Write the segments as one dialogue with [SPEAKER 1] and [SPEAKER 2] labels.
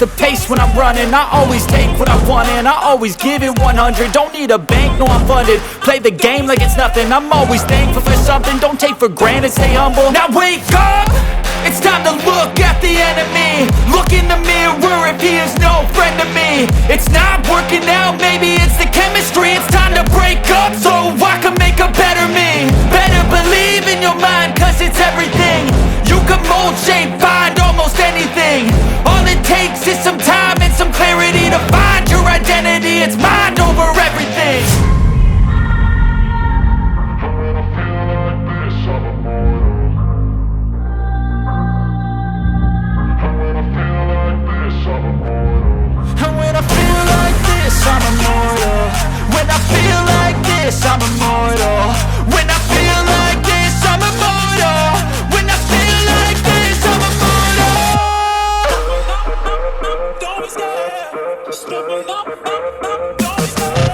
[SPEAKER 1] the pace when I'm running. I always take what I want and I always give it 100. Don't need a bank, no I'm funded. Play the game like it's nothing. I'm always thankful for something. Don't take for granted, stay humble. Now wake up! It's time to look at the enemy. Look in the mirror if he is no friend to me. It's not working out, maybe it's the chemistry. It's time to break up so I can make a better me. Better believe in your mind, cause it's everything. You can mold, shape, find almost anything. All it takes is some time and some clarity to find your identity. It's mind over everything. I'm immortal. When I feel like this, I'm immortal. When I feel like this, I'm immortal. When I feel like this, I'm immortal. Don't be scared. Just level up, don't be scared.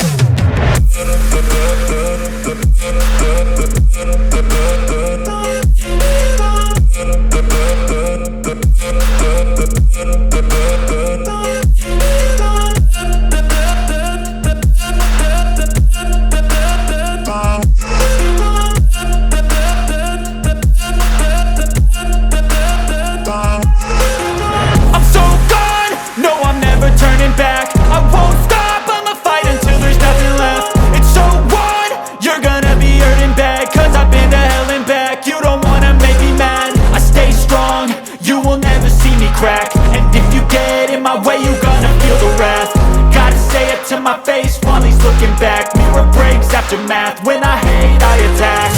[SPEAKER 1] To my face while he's looking back. Mirror breaks after math. When I hate, I attack.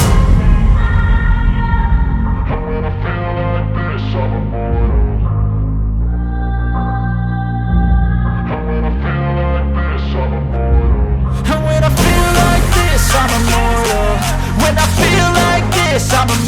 [SPEAKER 1] When I feel like this, I'm immortal. When I feel like this, I'm immortal. When I feel like this, I'm immortal. When I feel like this, I'm immortal.